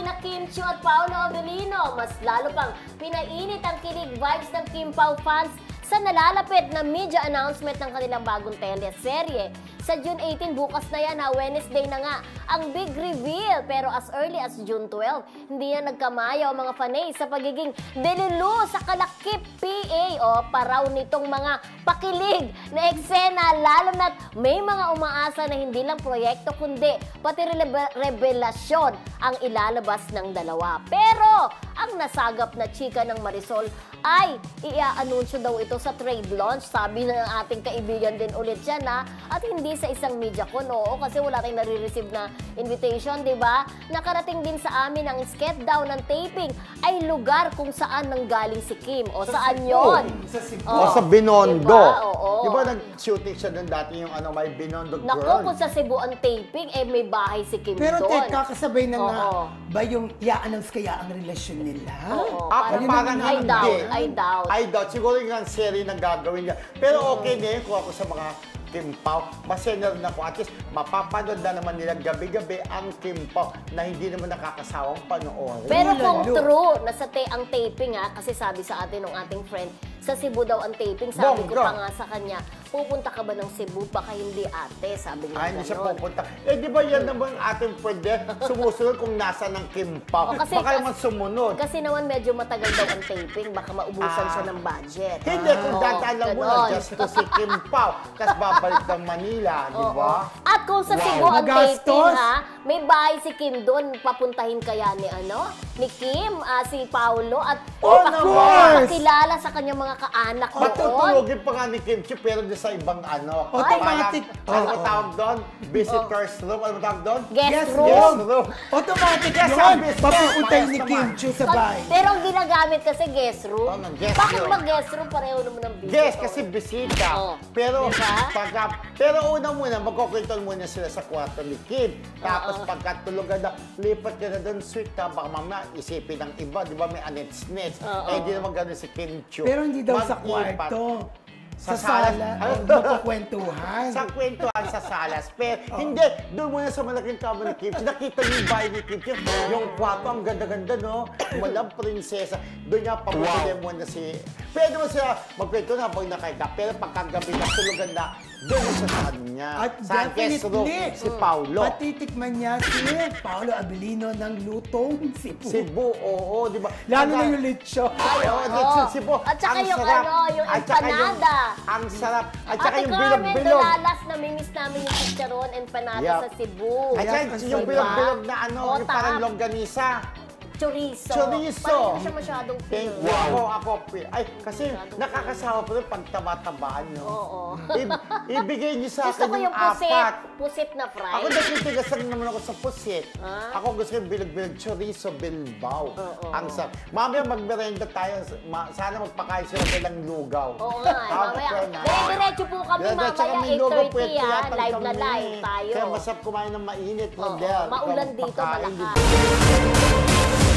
kina Kim Chiu at Paolo Avellino. Mas lalo pang pinainit ang kilig vibes ng Kim Pao fans sa nalalapit na media announcement ng kanilang bagong teleserye. Sa June 18, bukas na yan ha, Wednesday na nga, ang big reveal. Pero as early as June 12, hindi na nagkamayaw mga fanay sa pagiging delulu sa kalakip PA o paraw nitong mga pakilig na eksena, lalo na't may mga umaasa na hindi lang proyekto kundi pati revelasyon ang ilalabas ng dalawa. Pero ang nasagap na chika ng Marisol ay i-anunsyo daw ito sa trade launch. Sabi ng ating kaibigan din ulit yan ha, at hindi sa isang media con. Oo, kasi wala tayong nare-receive na invitation, di ba? Nakarating din sa amin ang sketch daw ng taping ay lugar kung saan nanggaling si Kim. O saan yon? Sa Cebu. O sa Binondo. Diba? Oo. Di ba nag-shooting siya doon dati yung may Binondo girl? Naku, kung sa Cebu ang taping, eh may bahay si Kim Pero doon. teka, kasabay na nga Oo. ba yung i-announce kaya ang relasyon nila? Oo. Ako parang I hindi. doubt. I doubt. Siguro yung serie na gagawin niya. Pero okay na yun kung ako sa mga Kim Pao. Masaya na rin ako. At least mapapanood na naman nila gabi-gabi ang Kim Pao na hindi naman nakakasawang panoorin. Pero kung true na ang taping ha, kasi sabi sa atin ng ating friend, sa Cebu daw ang taping. Sabi ko pa nga sa kanya, pupunta ka ba ng Cebu? Baka hindi ate, sabi niya. Ay, hindi siya pupunta. Eh, di ba yan naman ating pwede sumusunod kung nasa ng Kim Pao? O, kasi, baka naman sumunod. Kasi naman medyo matagal daw ang taping, baka maubusan siya ng budget. Hindi, kung alam mo na, just to si Kim Pao, tapos babalik ng Manila, di ba? At kung sa Cebu ang taping ha, may bahay si Kim doon, papuntahin kaya ni Kim, si Paolo, at pakilala sa kanyang mga kaanak doon. Matutulogin pa nga ni Kim Chiu, pero sa ibang automatic. Ano tawag doon? Visitors room? Ano tawag doon? Guest Room. Automatic Yes, yun. yes, Papupuntay yes, ni naman. Kim Chiu sa bahay. Pero ang ginagamit kasi guest room. Guest Bakit room. ba guest room? Pareho naman ang bisita. Yes, kasi bisita. Pero Diba? pero una muna, magkukwentuhan muna sila sa kwarto ni Kim. Tapos pagkatulugan na, lipat ka na doon, sweet ka. Baka mamaya isipin ng iba, di ba may anets-nets. Eh, di naman ganun si Kim Chiu. Pero hindi daw sa Mag-ipat. kwarto. Sa sala, salas. magkukwentuhan. Sa kwentuhan sa salas. Pero hindi, doon muna sa malaking kamo ni Kim Chiu. Nakita niyo yung bahay ni Kim Chiu. Yung kwarto, ang ganda-ganda, no? Malang prinsesa. Doon niya pabutin muna si... Pwede mo siya magkwento na habang nakahiga. Pero pagkagabi na tulugan na, doon na sa kanya. At sa guest room, definitely, si Paolo. matitikman niya si Paolo Avellino ng lutong Cebu. Cebu, oo, di ba? Lalo na yung lechon. Oo, lechon Cebu. At saka Ang yung sarap. yung At saka empanada. Ang sarap. At saka Ate yung Carmen bilog-bilog. Dalalas, namimiss namin yung chicharon and panada Yep. sa Cebu. At saka yung Diba? bilog-bilog na yung parang Otak. longganisa. Chorizo. Chorizo. Parang hindi siya masyadong Thank feel. you. Ako. Ay, kasi nakakasawa pa rin pag taba-tabaan, no? Oo. Ibigay niyo sa Gusto ko akin yung yung pusit. apat. Pusit na fry. Ako nagtitigasan naman ako sa pusit. Ah? Ako gusto yung bilog-bilog chorizo bilbao. Oo. Ang sarap. Mamaya magmerenda tayo. Sana magpakain sila ng lugaw. Oo nga, mamaya. Dire-diretso po kami mamaya, 8:30 live na live tayo. Kaya masarap kumain ng mainit. Oo, Model. maulan dito, Pagkain, malakas.